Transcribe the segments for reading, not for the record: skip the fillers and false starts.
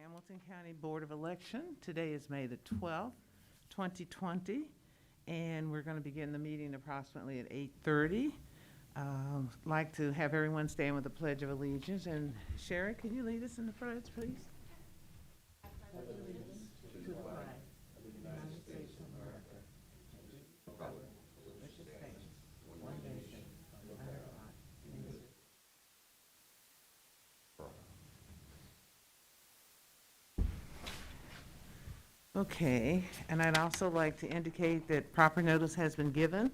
Hamilton County Board of Election. Today is May the 12th, 2020, and we're going to begin the meeting approximately at 8:30. Like to have everyone stand with the Pledge of Allegiance. And Sherry, can you lead us in the pledge, please? Okay, and I'd also like to indicate that proper notice has been given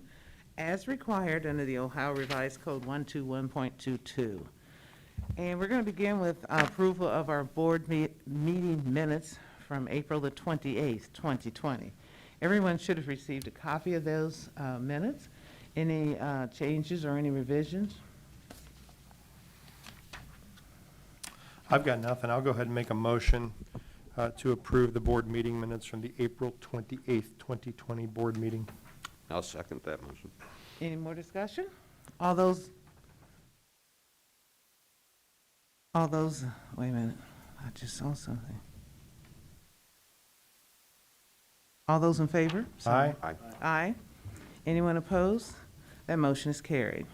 as required under the Ohio Revised Code 121.22. And we're going to begin with approval of our board meeting minutes from April the 28th, 2020. Everyone should have received a copy of those minutes. Any changes or any revisions? I've got nothing. I'll go ahead and make a motion to approve the board meeting minutes from the April 28th, 2020 board meeting. I'll second that motion. Any more discussion? All those, wait a minute, I just saw something. All those in favor? Aye. Aye. Aye. Anyone opposed? That motion is carried.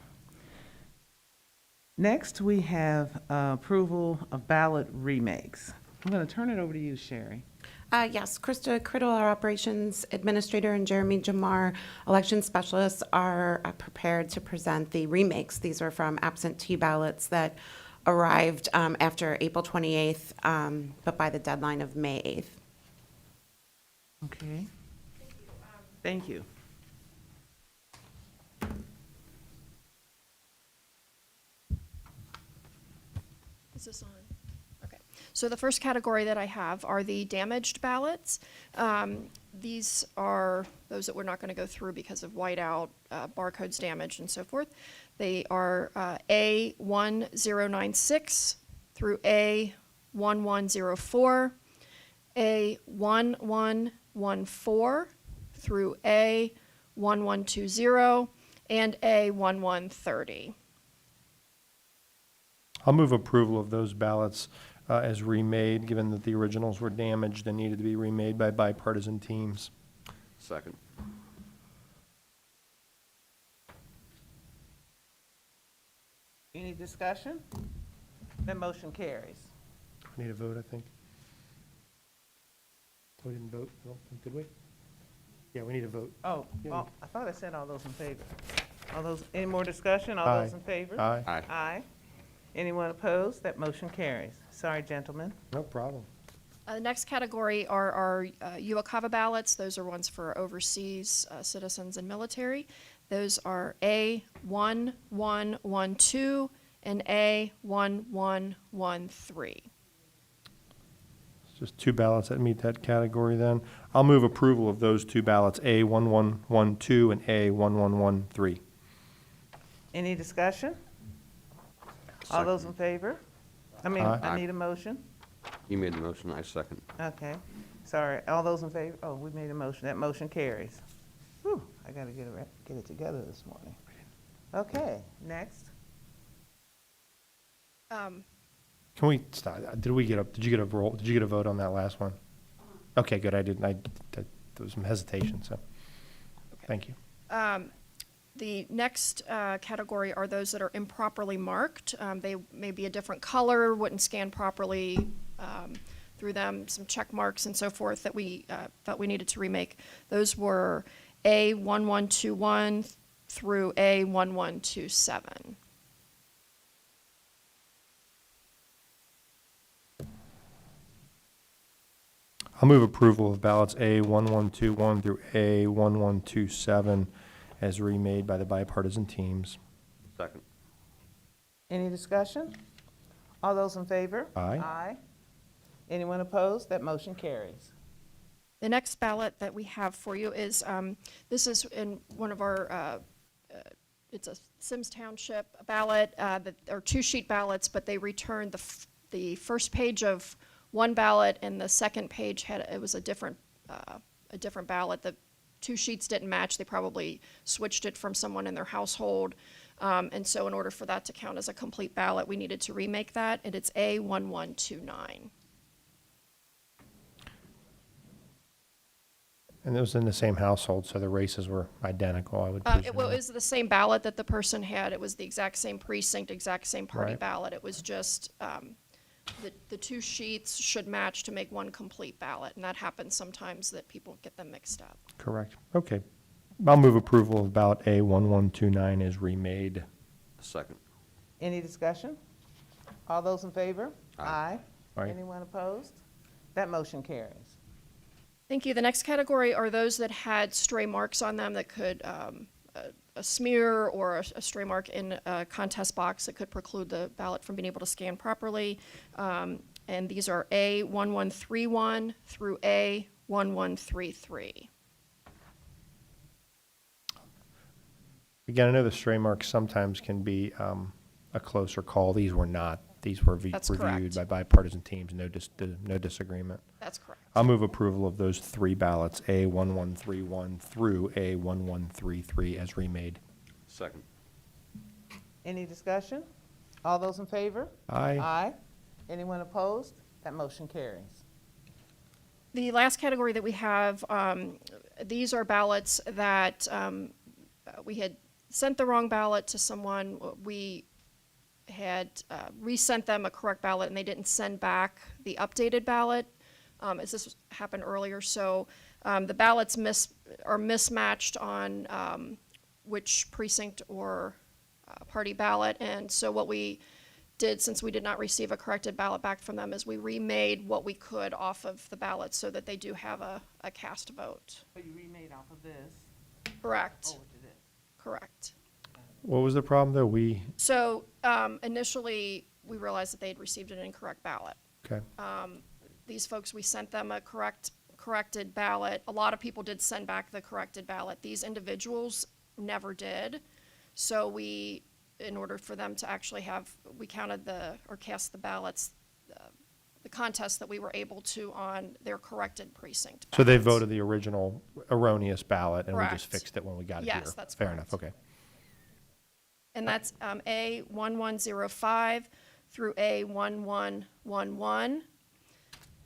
Next, we have approval of ballot remakes. I'm going to turn it over to you, Sherry. Yes, Krista Criddle, our operations administrator, and Jeremy Jamar, election specialists, are prepared to present the remakes. These are from absentee ballots that arrived after April 28th, but by the deadline of May 8th. Okay. Thank you. Is this on? Okay. So the first category that I have are the damaged ballots. These are those that we're not going to go through because of whiteout, barcodes damaged, and so forth. They are A1096 through A1104, A1114 through A1120, and A1130. I'll move approval of those ballots as remade, given that the originals were damaged and needed to be remade by bipartisan teams. Second. Any discussion? That motion carries. We need a vote, I think. We didn't vote, I don't think, did we? Yeah, we need a vote. Oh, well, I thought I said all those in favor. All those, any more discussion? All Aye. those in favor? Aye. Aye. Aye. Anyone opposed? That motion carries. Sorry, gentlemen. No problem. The next category are our UOCAVA ballots. Those are ones for overseas citizens and military. Those are A1112 and A1113. It's just two ballots that meet that category then. I'll move approval of those two ballots, A1112 and A1113. Any discussion? All Second. those in favor? I mean, Aye. I need a motion. You made the motion, I second. Okay. Sorry. All those in favor? Oh, we made a motion. That motion carries. Whew, I got to get it together this morning. Okay, next. Can we stop? Did you get a roll? Did you get a vote on that last one? Okay, good. There was some hesitation, so thank you. The next category are those that are improperly marked. They may be a different color, wouldn't scan properly through them, some check marks and so forth that we felt we needed to remake. Those were A1121 through A1127. I'll move approval of ballots A1121 through A1127 as remade by the bipartisan teams. Second. Any discussion? All those in favor? Aye. Aye. Anyone opposed? That motion carries. The next ballot that we have for you is, this is in one of our, it's a Sims Township ballot, that are two-sheet ballots, but they returned the first page of one ballot, and the second page it was a different ballot. The two sheets didn't match. They probably switched it from someone in their household. And so in order for that to count as a complete ballot, we needed to remake that, and it's A1129. And it was in the same household, so the races were identical, I would It presume. was the same ballot that the person had. It was the exact same precinct, exact same party Right. ballot. It was just, the two sheets should match to make one complete ballot, and that happens sometimes that people get them mixed up. Correct. Okay. I'll move approval of ballot A1129 is remade. Second. Any discussion? All those in favor? Aye. Aye. Anyone opposed? That motion carries. Thank you. The next category are those that had stray marks on them that could, a smear or a stray mark in a contest box that could preclude the ballot from being able to scan properly. And these are A1131 through A1133. Again, I know the stray marks sometimes can be a closer call. These were not. These were That's reviewed by correct. bipartisan teams, no disagreement. That's correct. I'll move approval of those three ballots, A1131 through A1133 as remade. Second. Any discussion? All those in favor? Aye. Aye. Anyone opposed? That motion carries. The last category that we have, these are ballots that we had sent the wrong ballot to someone. We had resent them a correct ballot, and they didn't send back the updated ballot, as this happened earlier. So the ballots are mismatched on which precinct or party ballot. And so what we did, since we did not receive a corrected ballot back from them, is we remade what we could off of the ballot so that they do have a cast vote. So you remade off of this Correct. over to this. Correct. What was the problem, though? So initially, we realized that they had received an incorrect ballot. Okay. These folks, we sent them a corrected ballot. A lot of people did send back the corrected ballot. These individuals never did. So we, in order for them to actually we counted or cast the ballots, the contest that we were able to on their corrected precinct So they ballots. voted the original erroneous ballot, and we just Correct. fixed it when we got it here? Yes, that's Fair correct. enough, okay. And that's A1105 through A1111.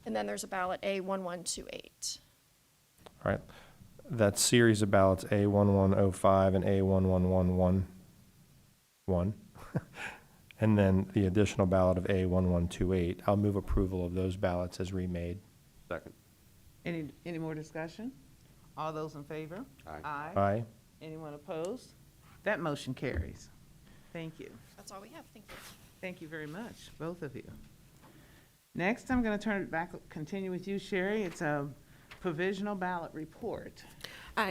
And then there's a ballot A1128. All right. That series of ballots, A1105 and A1111, and then the additional ballot of A1128, I'll move approval of those ballots as remade. Second. Any more discussion? All those in favor? Aye. Aye. Anyone opposed? That motion carries. Thank you. That's all we have. Thank you. Thank you very much, both of you. Next, I'm going to turn it back, continue with you, Sherry. It's a provisional ballot report.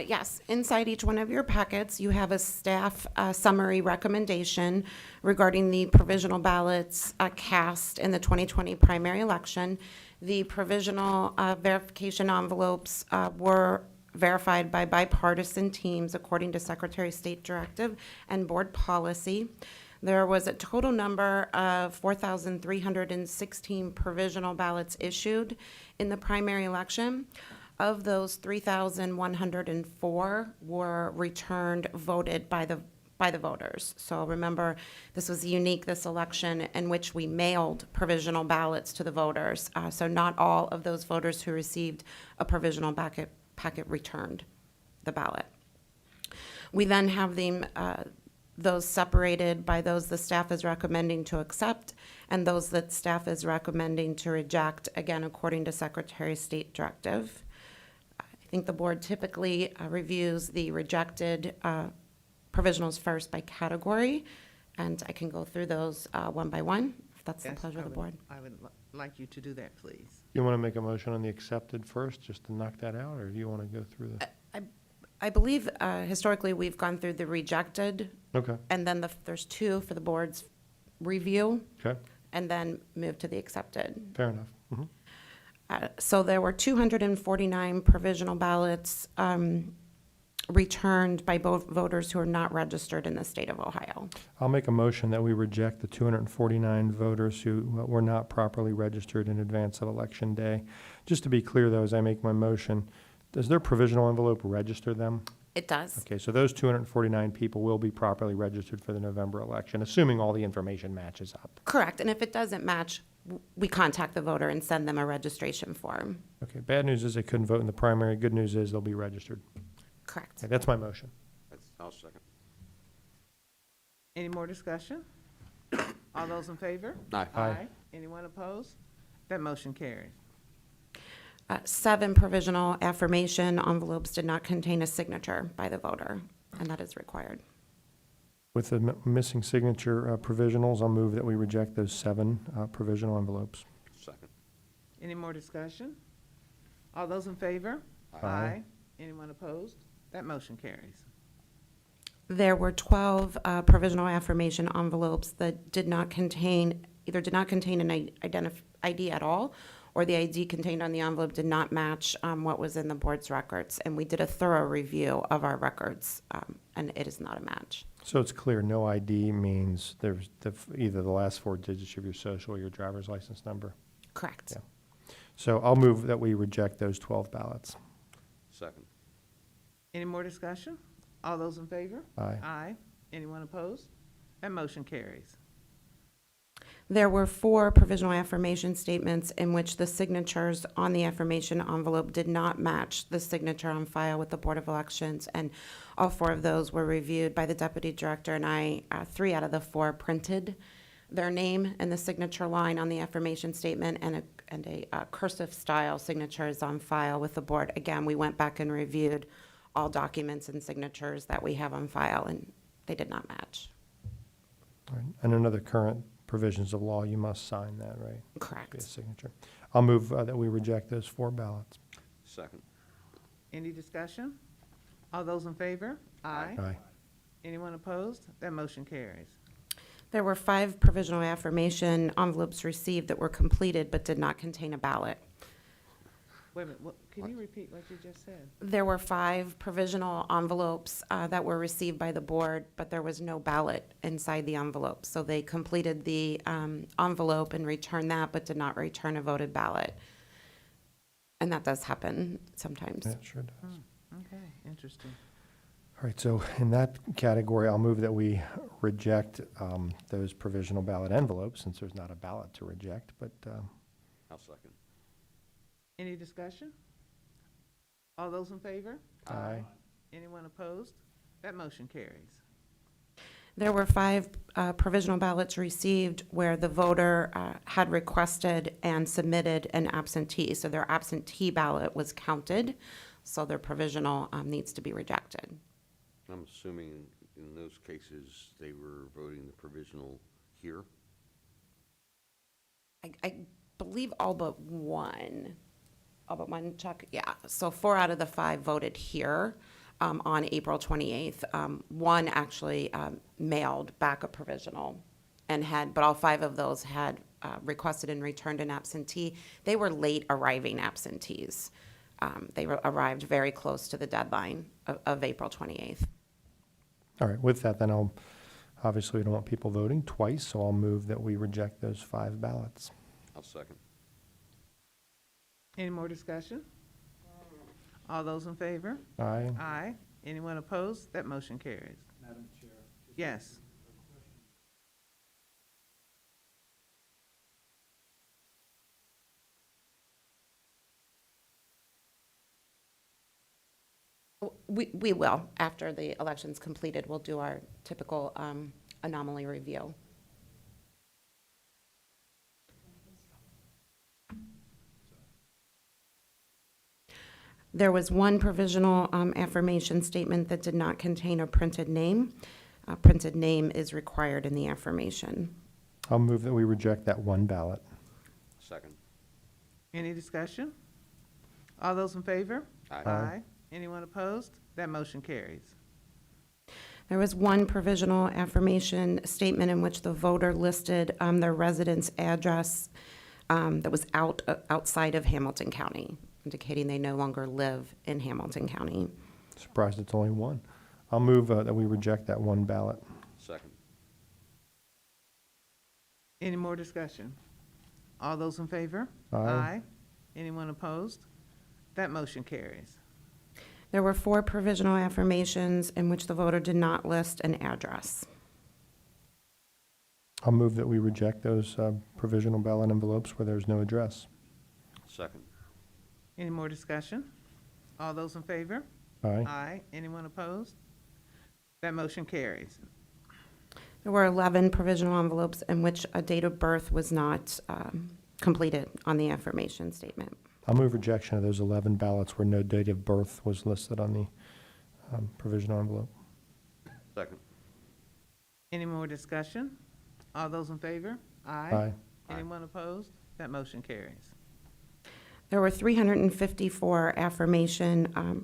Yes, inside each one of your packets, you have a staff summary recommendation regarding the provisional ballots cast in the 2020 primary election. The provisional verification envelopes were verified by bipartisan teams according to Secretary of State directive and board policy. There was a total number of 4,316 provisional ballots issued in the primary election. Of those, 3,104 were returned voted by the voters. So remember, this was unique, this election, in which we mailed provisional ballots to the voters. So not all of those voters who received a provisional packet returned the ballot. We then have those separated by those the staff is recommending to accept and those that staff is recommending to reject, again, according to Secretary of State directive. I think the board typically reviews the rejected provisionals first by category, and I can go through those one by one, if that's the Yes, pleasure of the board. I would like you to do that, please. You want to make a motion on the accepted first, just to knock that out, or do you want to go through the? I believe historically, we've gone through the rejected, Okay, and then there's two for the board's review, okay, and then move to the accepted. fair enough. Mhm. So there were 249 provisional ballots returned by both voters who are not registered in the state of Ohio. I'll make a motion that we reject the 249 voters who were not properly registered in advance of Election Day. Just to be clear, though, as I make my motion, does their provisional envelope register them? It does. Okay, so those 249 people will be properly registered for the November election, assuming all the information matches up. Correct. And if it doesn't match, we contact the voter and send them a registration form. Okay, bad news is they couldn't vote in the primary. Good news is they'll be registered. Correct. Okay, that's my motion. I'll second. Any more discussion? All those in favor? Aye. Aye. Anyone opposed? That motion carries. 7 provisional affirmation envelopes did not contain a signature by the voter, and that is required. With the missing signature provisionals, I'll move that we reject those 7 provisional envelopes. Second. Any more discussion? All those in favor? Aye. Anyone opposed? That motion carries. There were 12 provisional affirmation envelopes that did not contain an ID at all, or the ID contained on the envelope did not match what was in the board's records. And we did a thorough review of our records, and it is not a match. So it's clear, no ID means there's either the last 4 digits of your social or your driver's license number. Correct. Yeah. So I'll move that we reject those 12 ballots. Second. Any more discussion? All those in favor? Aye. Aye. Anyone opposed? That motion carries. There were 4 provisional affirmation statements in which the signatures on the affirmation envelope did not match the signature on file with the Board of Elections, and all 4 of those were reviewed by the Deputy Director, and I, 3 out of the 4 printed their name and the signature line on the affirmation statement, and a cursive style signature is on file with the board. Again, we went back and reviewed all documents and signatures that we have on file, and they did not match. All right. And under the current provisions of law, you must sign that, right? Be a Correct. signature. I'll move that we reject those 4 ballots. Second. Any discussion? All those in favor? Aye. Aye. Anyone opposed? That motion carries. There were 5 provisional affirmation envelopes received that were completed but did not contain a ballot. Wait a minute, can you repeat what you just said? There were 5 provisional envelopes that were received by the board, but there was no ballot inside the envelope. So they completed the envelope and returned that, but did not return a voted ballot. And that does happen sometimes. Yeah, it sure does. Okay, interesting. All right, so in that category, I'll move that we reject those provisional ballot envelopes, since there's not a ballot to reject, but I'll second. Any discussion? All those in favor? Aye. Anyone opposed? That motion carries. There were 5 provisional ballots received where the voter had requested and submitted an absentee. So their absentee ballot was counted, so their provisional needs to be rejected. I'm assuming in those cases, they were voting the provisional here? I believe all but one. All but one, Chuck? Yeah. So 4 out of the 5 voted here on April 28th. One actually mailed back a provisional and but all 5 of those had requested and returned an absentee. They were late arriving absentees. They arrived very close to the deadline of April 28th. all right, with that, then obviously, we don't want people voting twice, so I'll move that we reject those 5 ballots. I'll second. Any more discussion? All those in favor? Aye. Aye. Anyone opposed? That motion carries. Madam Chair. Yes. We will, after the election's completed, we'll do our typical anomaly review. There was 1 provisional affirmation statement that did not contain a printed name. A printed name is required in the affirmation. I'll move that we reject that 1 ballot. Second. Any discussion? All those in favor? Aye. Anyone opposed? That motion carries. There was 1 provisional affirmation statement in which the voter listed their residence address that was outside of Hamilton County, indicating they no longer live in Hamilton County. Surprised it's only 1. I'll move that we reject that 1 ballot. Second. Any more discussion? All those in favor? Aye. Anyone opposed? That motion carries. There were 4 provisional affirmations in which the voter did not list an address. I'll move that we reject those provisional ballot envelopes where there's no address. Second. Any more discussion? All those in favor? Aye. Aye. Anyone opposed? That motion carries. There were 11 provisional envelopes in which a date of birth was not completed on the affirmation statement. I'll move rejection of those 11 ballots where no date of birth was listed on the provisional envelope. Second. Any more discussion? All those in favor? Aye. Aye. Anyone opposed? That motion carries. There were 354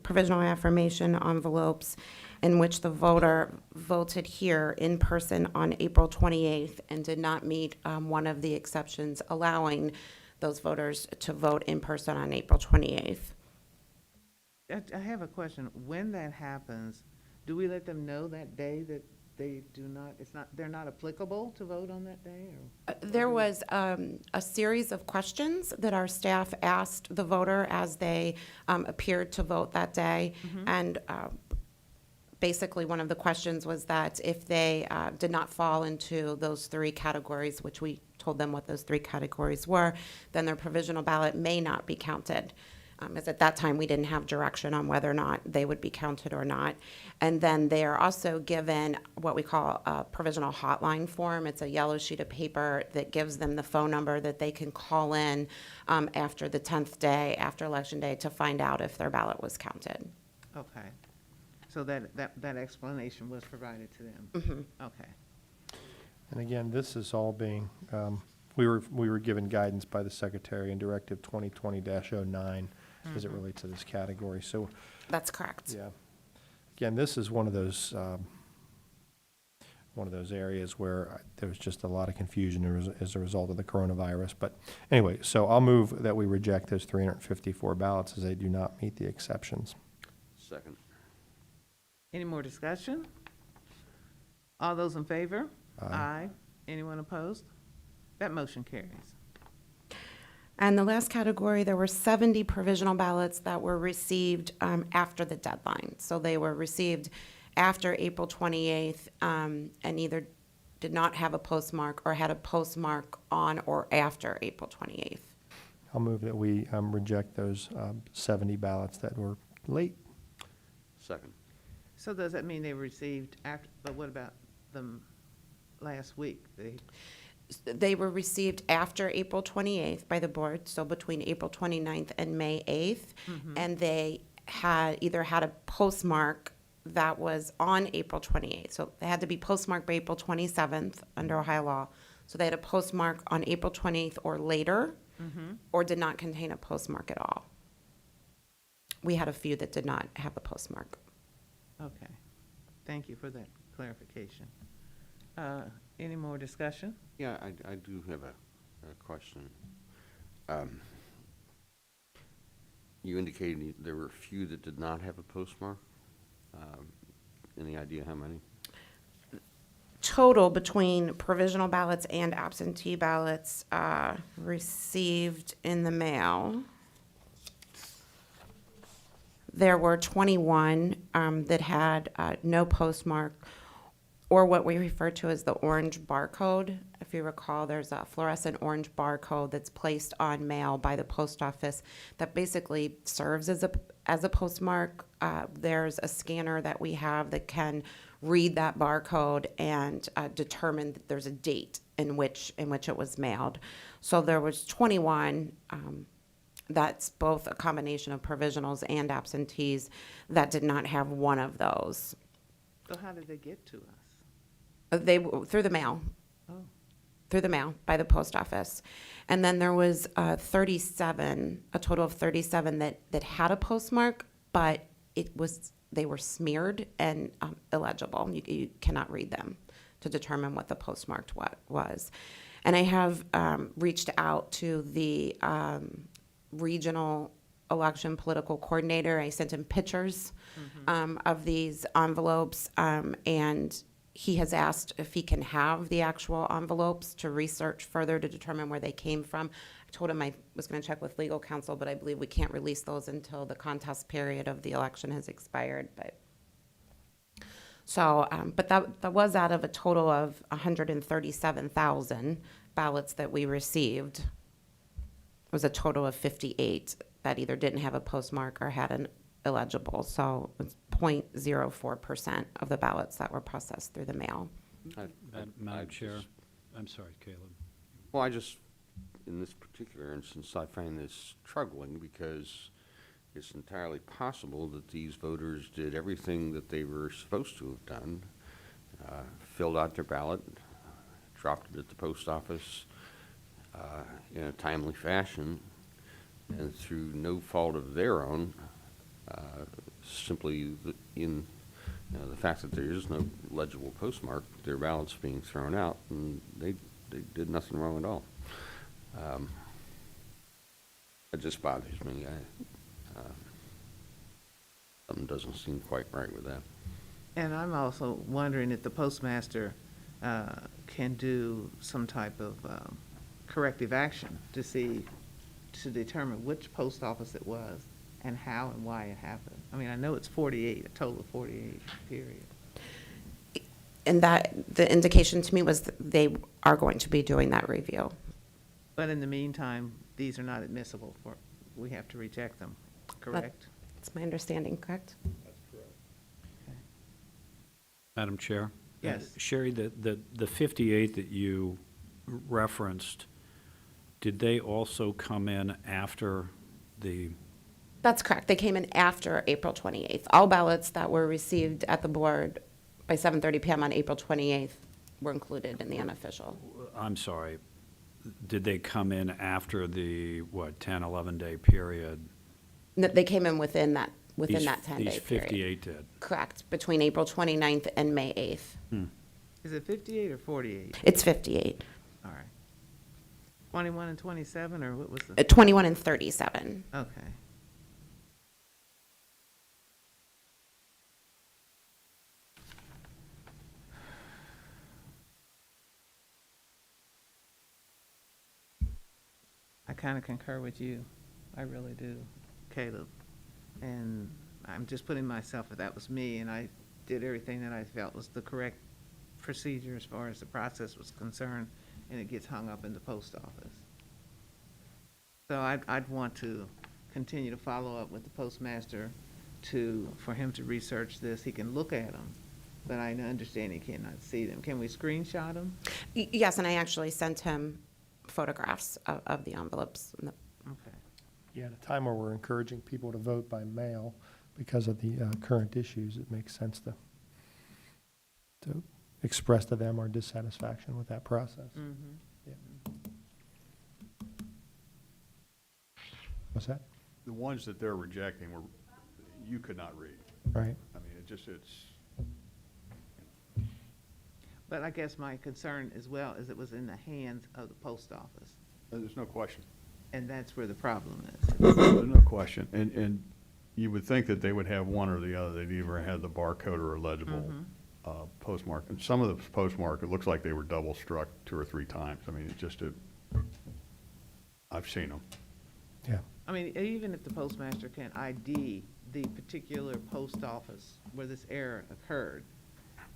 provisional affirmation envelopes in which the voter voted here in person on April 28th and did not meet one of the exceptions allowing those voters to vote in person on April 28th. I have a question. When that happens, do we let them know that day that they do not, they're not applicable to vote on that day, or? There was a series of questions that our staff asked the voter as they appeared to vote that day. And basically, one of the questions was that if they did not fall into those three categories, which we told them what those three categories were, then their provisional ballot may not be counted. As at that time, we didn't have direction on whether or not they would be counted or not. And then they are also given what we call a provisional hotline form. It's a yellow sheet of paper that gives them the phone number that they can call in after the 10th day, after Election Day, to find out if their ballot was counted. Okay. So that explanation was provided to them? Okay. And again, this is all being, we were given guidance by the Secretary in Directive 2020-09 as it relates to this category. So, That's correct. yeah. Again, this is one of those areas where there was just a lot of confusion as a result of the coronavirus. But anyway, so I'll move that we reject those 354 ballots as they do not meet the exceptions. Second. Any more discussion? All those in favor? Aye. Anyone opposed? That motion carries. And the last category, there were 70 provisional ballots that were received after the deadline. So they were received after April 28th and either did not have a postmark or had a postmark on or after April 28th. I'll move that we reject those 70 ballots that were late. Second. So does that mean they were received after, but what about them last week? They were received after April 28th by the board, so between April 29th and May 8th. And they either had a postmark that was on April 28th. So they had to be postmarked by April 27th under Ohio law. So they had a postmark on April 28th or later, or did not contain a postmark at all. We had a few that did not have a postmark. Okay. Thank you for that clarification. Any more discussion? Yeah, I do have a question. You indicated there were a few that did not have a postmark. Any idea how many? Total between provisional ballots and absentee ballots received in the mail, there were 21 that had no postmark, or what we refer to as the orange barcode. If you recall, there's a fluorescent orange barcode that's placed on mail by the post office that basically serves as a postmark. There's a scanner that we have that can read that barcode and determine that there's a date in which it was mailed. So there was 21. That's both a combination of provisionals and absentees that did not have one of those. So how did they get to us? Through the mail. Oh. Through the mail by the post office. And then there was a total of 37 that had a postmark, but they were smeared and illegible. You cannot read them to determine what the postmark was. And I have reached out to the regional election political coordinator. I sent him pictures of these envelopes, and he has asked if he can have the actual envelopes to research further to determine where they came from. I told him I was going to check with legal counsel, but I believe we can't release those until the contest period of the election has expired. So, but that was out of a total of 137,000 ballots that we received. It was a total of 58 that either didn't have a postmark or had an illegible. So it's 0.04% of the ballots that were processed through the mail. I Madam Chair, just- I'm sorry, Caleb. Well, in this particular instance, I find this troubling because it's entirely possible that these voters did everything that they were supposed to have done, filled out their ballot, dropped it at the post office in a timely fashion, and through no fault of their own, simply the fact that there is no legible postmark, their ballots being thrown out, and they did nothing wrong at all. It just bothers me. Something doesn't seem quite right with that. And I'm also wondering if the postmaster can do some type of corrective action to determine which post office it was and how and why it happened. I mean, I know it's 48, a total of 48, period. And that, the indication to me was that they are going to be doing that review. But in the meantime, these are not admissible we have to reject them, correct? That's my understanding, correct? Madam Chair? Yes. Sherry, the 58 that you referenced, did they also come in after the, That's correct. They came in after April 28th. All ballots that were received at the board by 7:30 PM on April 28th were included in the unofficial. I'm sorry, did they come in after the, 10, 11-day period? They came in within that These 10-day These period. 58 did. Correct, between April 29th and May 8th. Is it 58 or 48? It's 58, All right. 21 and 27, or what was the? 21 and 37. Okay. I kind of concur with you. I really do, Caleb. And I'm just putting myself, if that was me, and I did everything that I felt was the correct procedure as far as the process was concerned, and it gets hung up in the post office. So I'd want to continue to follow up with the postmaster for him to research this. He can look at them, but I understand he cannot see them. Can we screenshot them? Yes, and I actually sent him photographs of the envelopes. Okay. Yeah, at a time where we're encouraging people to vote by mail because of the current issues, it makes sense to express to them our dissatisfaction with that process. Mm-hmm. Yeah. What's that? The ones that they're rejecting you could not read. Right? I mean, it's, But I guess my concern as well is it was in the hands of the post office, there's no question. and that's where the problem is. There's no question. And you would think that they would have one or the other. They'd either have the barcode or a legible postmark. And some of the postmark, it looks like they were double struck 2 or 3 times. I mean, I've seen them. Yeah. I mean, even if the postmaster can ID the particular post office where this error occurred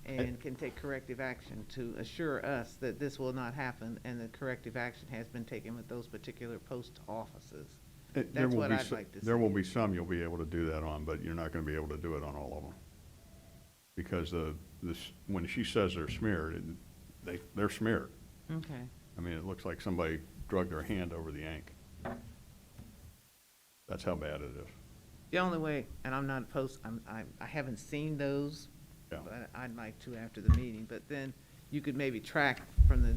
and can take corrective action to assure us that this will not happen and that corrective action has been taken with those particular post offices. That's what I'd like to see. There will be some you'll be able to do that on, but you're not going to be able to do it on all of them. Because when she says they're smeared, they're smeared. Okay. I mean, it looks like somebody drug their hand over the ink. That's how bad it is. The only way, and I'm not opposed, I haven't seen those, Yeah. but I'd like to after the meeting, but then you could maybe track from the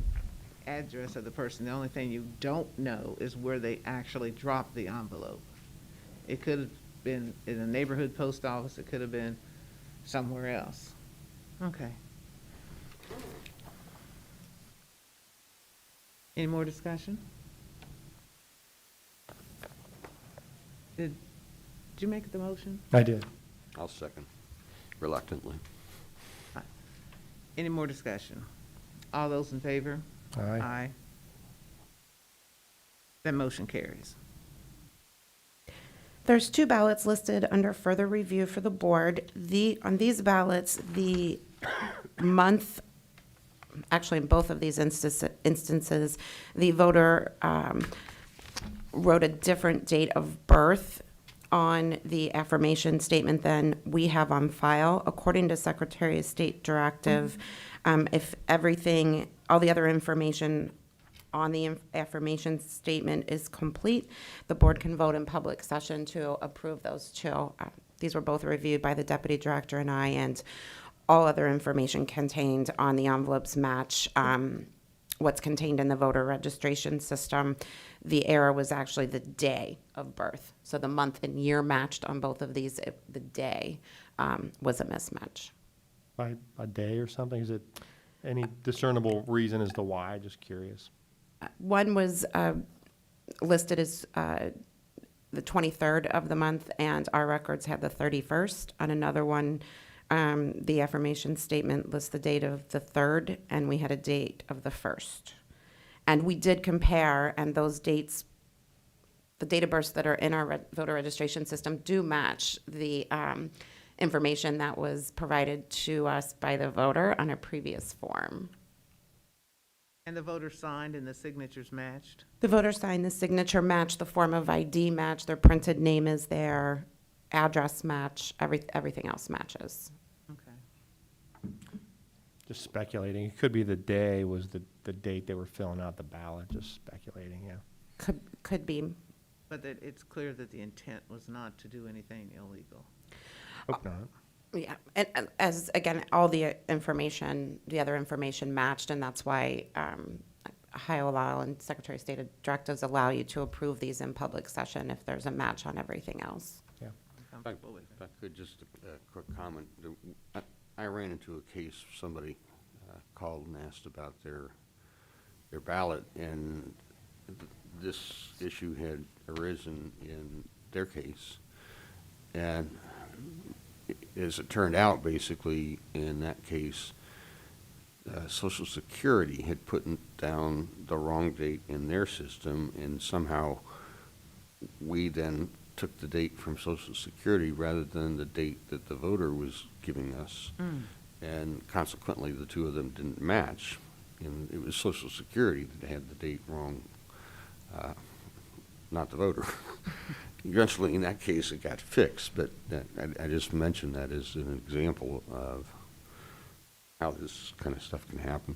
address of the person. The only thing you don't know is where they actually dropped the envelope. It could have been in a neighborhood post office, it could have been somewhere else. Okay. Any more discussion? Did you make the motion? I did. I'll second, reluctantly. Any more discussion? All those in favor? Aye. That motion carries. There's two ballots listed under further review for the board. On these ballots, the month, actually in both of these instances, the voter wrote a different date of birth on the affirmation statement than we have on file. According to Secretary of State directive, if everything, all the other information on the affirmation statement is complete, the board can vote in public session to approve those two. These were both reviewed by the deputy director and I, and all other information contained on the envelopes match what's contained in the voter registration system. The error was actually the day of birth. So the month and year matched on both of these. The day was a mismatch. By a day or something? Is it any discernible reason as to why? Just curious. One was listed as the 23rd of the month, and our records had the 31st. On another one, the affirmation statement lists the date of the 3rd, and we had a date of the 1st. And we did compare, and those dates, the date of births that are in our voter registration system do match the information that was provided to us by the voter on a previous form. And the voter signed and the signatures matched? The voter signed, the signature match, the form of ID match, their printed name is there, address match, everything else matches. Okay. Just speculating. It could be the day was the date they were filling out the ballot, just speculating, yeah. Could be. But that it's clear that the intent was not to do anything illegal. Hope not. Yeah, and as, again, all the information, the other information matched, and that's why Ohio law and Secretary of State directives allow you to approve these in public session if there's a match on everything else. Yeah. I'm If I comfortable with if it. I could, just a quick comment. I ran into a case, somebody called and asked about their ballot, and this issue had arisen in their case. And as it turned out, basically, in that case, Social Security had put down the wrong date in their system, and somehow we then took the date from Social Security rather than the date that the voter was giving us. And consequently, the two of them didn't match. And it was Social Security that had the date wrong, not the voter. Eventually, in that case, it got fixed, but I just mentioned that as an example of how this kind of stuff can happen.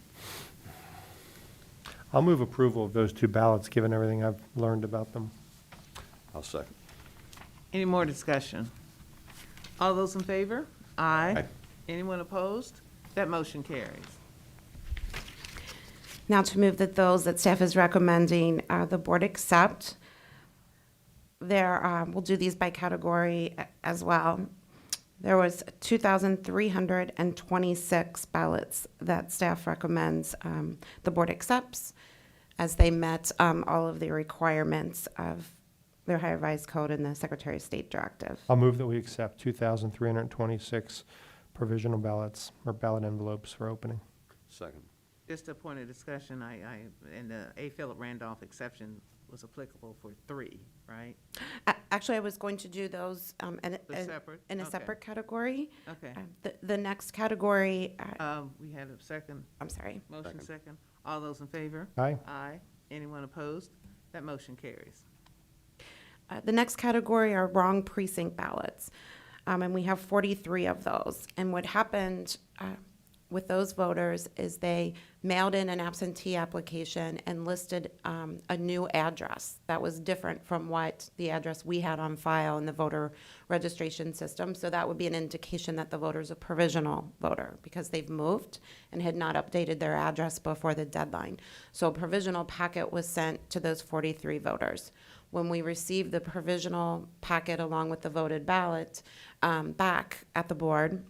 I'll move approval of those two ballots, given everything I've learned about them. I'll second. Any more discussion? All those in favor? Aye. Aye. Anyone opposed? That motion carries. Now to move that those that staff is recommending the board accept. We'll do these by category as well. There was 2,326 ballots that staff recommends the board accepts, as they met all of the requirements of the Ohio Revised Code and the Secretary of State directive. I'll move that we accept 2,326 provisional ballots or ballot envelopes for opening. Second. Just a point of discussion, and the A. Philip Randolph exception was applicable for 3, right? Actually, I was going to do those They're separate? in a Okay. separate category. Okay. The next category, We had a second, I'm sorry. motion second. All those in favor? Aye. Aye. Anyone opposed? That motion carries. The next category are wrong precinct ballots, and we have 43 of those. And what happened with those voters is they mailed in an absentee application and listed a new address that was different from what the address we had on file in the voter registration system. So that would be an indication that the voter's a provisional voter because they've moved and had not updated their address before the deadline. So a provisional packet was sent to those 43 voters. When we received the provisional packet along with the voted ballot back at the board,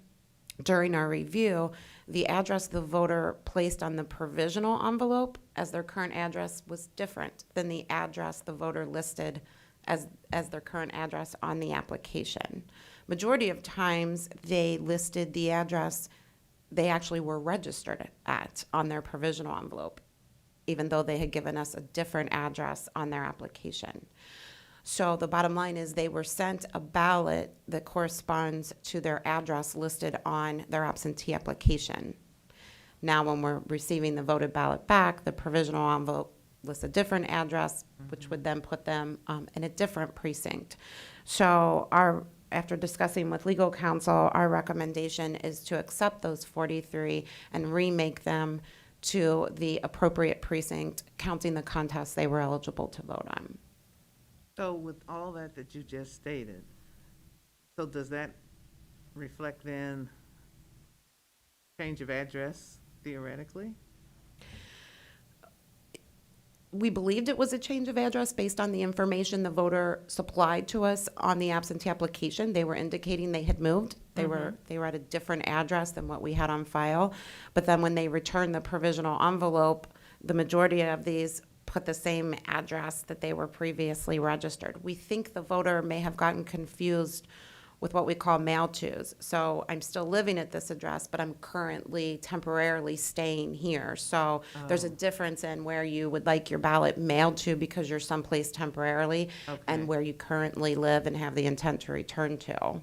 during our review, the address the voter placed on the provisional envelope as their current address was different than the address the voter listed as their current address on the application. Majority of times, they listed the address they actually were registered at on their provisional envelope, even though they had given us a different address on their application. So the bottom line is they were sent a ballot that corresponds to their address listed on their absentee application. Now, when we're receiving the voted ballot back, the provisional envelope lists a different address, which would then put them in a different precinct. So after discussing with legal counsel, our recommendation is to accept those 43 and remake them to the appropriate precinct, counting the contests they were eligible to vote on. So with all that you just stated, so does that reflect then change of address theoretically? We believed it was a change of address based on the information the voter supplied to us on the absentee application. They were indicating they had moved. They were at a different address than what we had on file. But then when they returned the provisional envelope, the majority of these put the same address that they were previously registered. We think the voter may have gotten confused with what we call mail-tos. So I'm still living at this address, but I'm currently temporarily staying here. So there's a difference in where you would like your ballot mailed to because you're someplace temporarily, Okay. and where you currently live and have the intent to return to. Okay.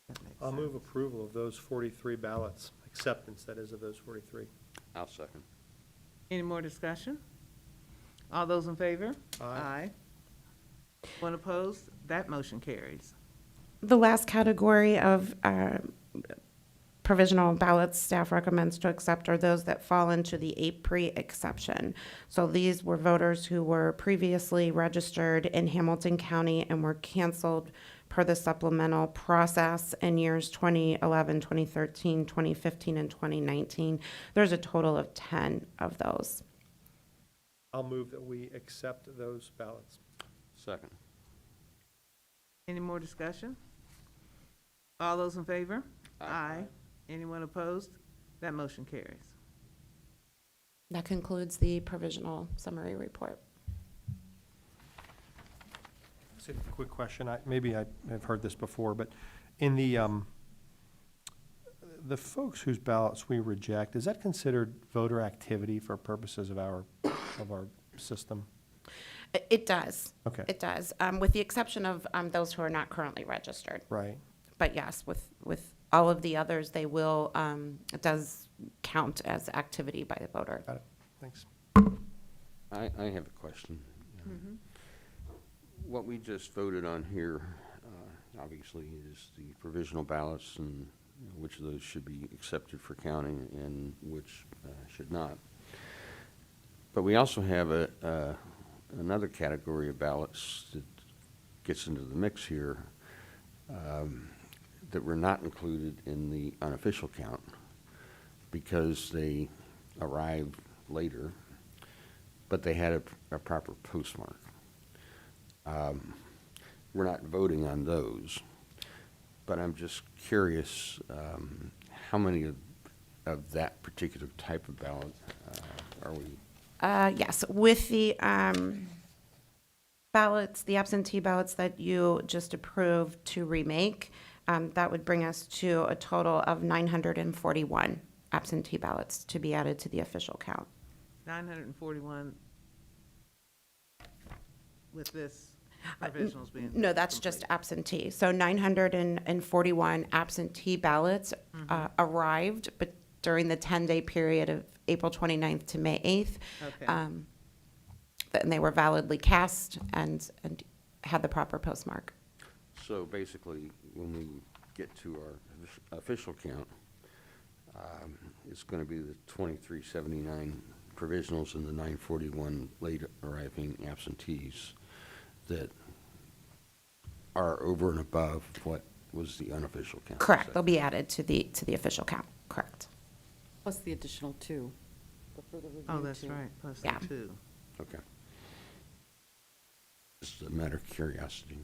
That makes I'll sense. move approval of those 43 ballots, acceptance, that is, of those 43. I'll second. Any more discussion? All those in favor? Aye. One opposed? That motion carries. The last category of provisional ballots staff recommends to accept are those that fall into the APRE exception. So these were voters who were previously registered in Hamilton County and were canceled per the supplemental process in years 2011, 2013, 2015, and 2019. There's a total of 10 of those. I'll move that we accept those ballots. Second. Any more discussion? All those in favor? Aye. Anyone opposed? That motion carries. That concludes the provisional summary report. Just a quick question, maybe I've heard this before, but in the folks whose ballots we reject, is that considered voter activity for purposes of our system? It does. Okay. It does, with the exception of those who are not currently registered. Right. But yes, with all of the others, they will, it does count as activity by the voter. Got it. Thanks. I have a question. What we just voted on here, obviously, is the provisional ballots and which of those should be accepted for counting and which should not. But we also have another category of ballots that gets into the mix here that were not included in the unofficial count because they arrived later, but they had a proper postmark. We're not voting on those, but I'm just curious how many of that particular type of ballot are we? Yes, with the ballots, the absentee ballots that you just approved to remake, that would bring us to a total of 941 absentee ballots to be added to the official count. 941 with this provisionals being. No, that's just absentee. So 941 absentee ballots arrived, but during the 10-day period of April 29th to May 8th. Okay. And they were validly cast and had the proper postmark. So basically, when we get to our official count, it's going to be the 2379 provisionals and the 941 late arriving absentees that are over and above what was the unofficial count. Correct. They'll be added to the official count. Correct. Plus the additional two, the further review Oh, that's two. right, plus Yeah. the two. Okay. Just a matter of curiosity.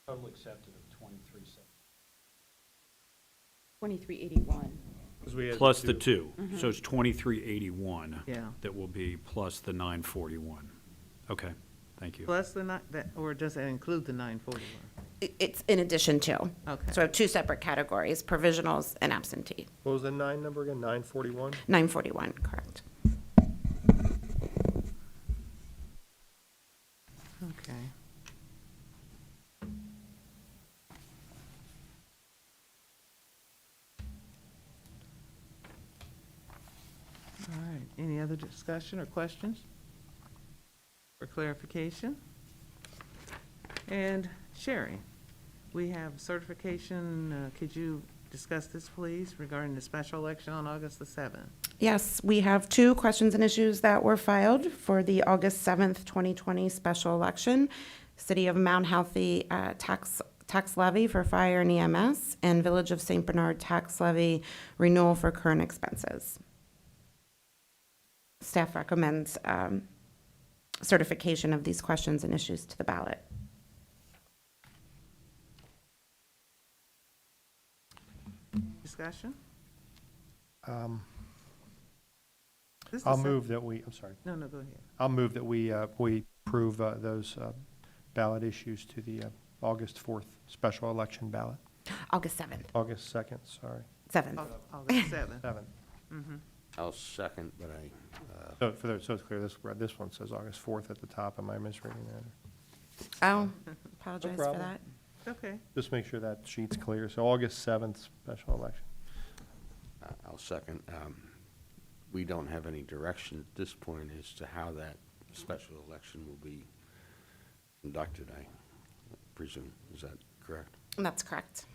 Total accepted of 23,700. 2381. Plus the two, so it's 2381. Yeah. That will be plus the 941. Okay, thank you. Plus the or does that include the 941? It's in addition to. Okay. So we have two separate categories, provisionals and absentee. What was the 9 number again? 941? 941, correct. Okay. All right, any other discussion or questions or clarification? And Sherry, we have certification, could you discuss this, please, regarding the special election on August the 7th? Yes, we have two questions and issues that were filed for the August 7th, 2020 special election. City of Mount Healthy tax levy for fire and EMS, and Village of St. Bernard tax levy renewal for current expenses. Staff recommends certification of these questions and issues to the ballot. Discussion? This is I'll some- move that we, I'm sorry. No, go ahead. I'll move that we approve those ballot issues to the August 4th special election ballot. August 7th, August 2nd, sorry, 7th. August 7th. 7th. I'll second, but So it's clear, this one says August 4th at the top. Am I misreading that? Oh, apologize for problem. that. Okay, Just make sure that sheet's clear. So August 7th special election. I'll second. We don't have any direction at this point as to how that special election will be conducted, I presume. Is that correct? That's correct.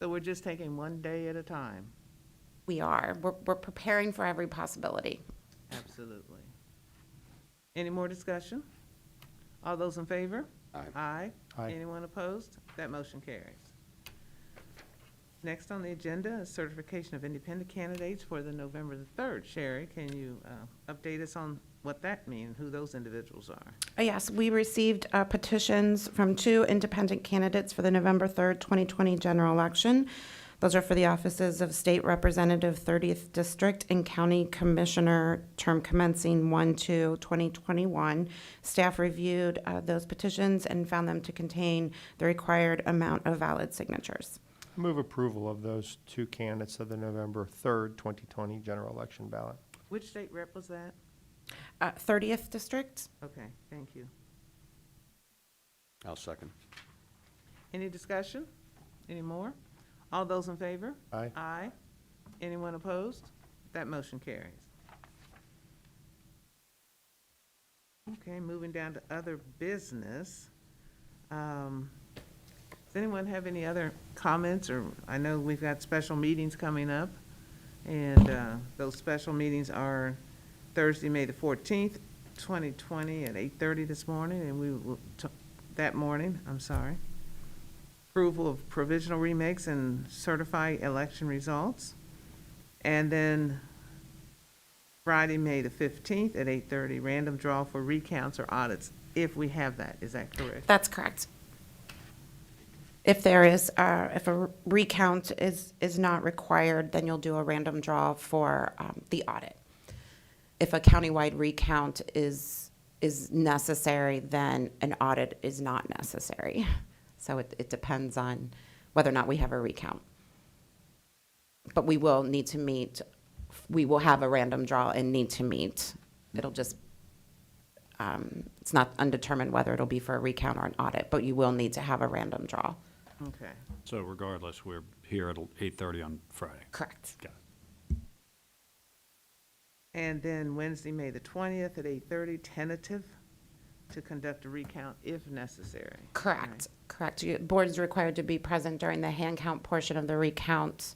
so we're just taking one day at a time. We are. We're preparing for every possibility. Absolutely. Any more discussion? All those in favor? Aye. Aye. Aye. Anyone opposed? That motion carries. Next on the agenda is certification of independent candidates for the November the 3rd. Sherry, can you update us on what that means, who those individuals are? Yes, we received petitions from two independent candidates for the November 3rd, 2020 general election. Those are for the offices of State Representative 30th District and County Commissioner, term commencing 1/2/2021. Staff reviewed those petitions and found them to contain the required amount of valid signatures. Move approval of those two candidates of the November 3rd, 2020 general election ballot. Which state rep was that? 30th District? Okay, thank you. I'll second. Any discussion? Any more? All those in favor? Aye. Aye. Anyone opposed? That motion carries. Okay, moving down to other business. Does anyone have any other comments, or I know we've got special meetings coming up, and those special meetings are Thursday, May the 14th, 2020 at 8:30 this morning, and we will, that morning, I'm sorry. Approval of provisional remakes and certify election results. And then Friday, May the 15th at 8:30, random draw for recounts or audits, if we have that. Is that correct? That's correct. If there is, if a recount is not required, then you'll do a random draw for the audit. If a countywide recount is necessary, then an audit is not necessary. So it depends on whether or not we have a recount. But we will need to meet, we will have a random draw and need to meet. It'll just, it's not undetermined whether it'll be for a recount or an audit, but you will need to have a random draw. Okay. So regardless, we're here at 8:30 on Friday. Correct. Got And then Wednesday, May the 20th at 8:30, tentative to conduct a recount if necessary. Correct, correct. Board is required to be present during the hand count portion of the recount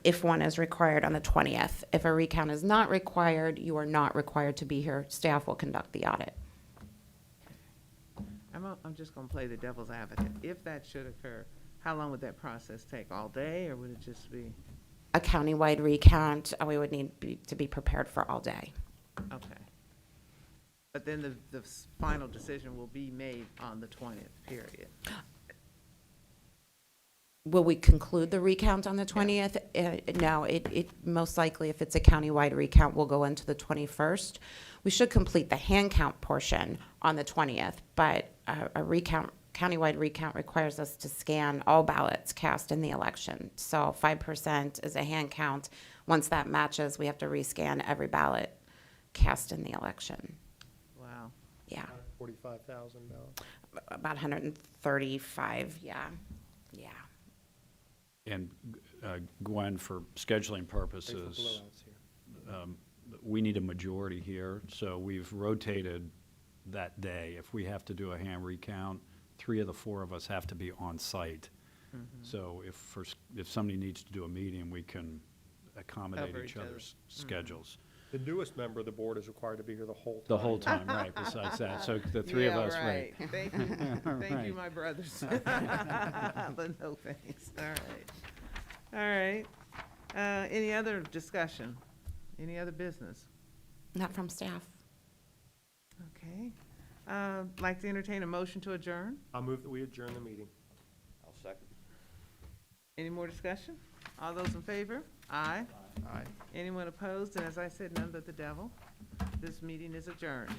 if one is required on the 20th. If a recount is not required, you are not required to be here. Staff will conduct the audit. I'm just going to play the devil's advocate. If that should occur, how long would that process take? All day, or would it just be, A countywide recount, we would need to be prepared for all day. okay. But then the final decision will be made on the 20th, period. Will we conclude the recount on the 20th? No, it most likely, if it's a countywide recount, will go into the 21st. We should complete the hand count portion on the 20th, but a recount countywide recount requires us to scan all ballots cast in the election. So 5% is a hand count. Once that matches, we have to rescan every ballot cast in the election. Wow. Yeah, 45,000 ballots. about 135, yeah, yeah. And Gwen, for scheduling purposes, we need a majority here, so we've rotated that day. If we have to do a hand recount, 3 of the 4 of us have to be on site. So if somebody needs to do a meeting, we can accommodate Cover each each other. other's schedules. The newest member of the board is required to be here the whole time. The whole time, right, besides that. So the 3 of Yeah, us, right. Thank you, thank you, Right. my brothers. But no thanks, all right. All right, any other discussion? Any other business? Not from staff. Okay, like to entertain a motion to adjourn? I'll move that we adjourn the meeting. I'll second. Any more discussion? All those in favor? Aye. Aye. Anyone opposed? And as I said, none but the devil. This meeting is adjourned.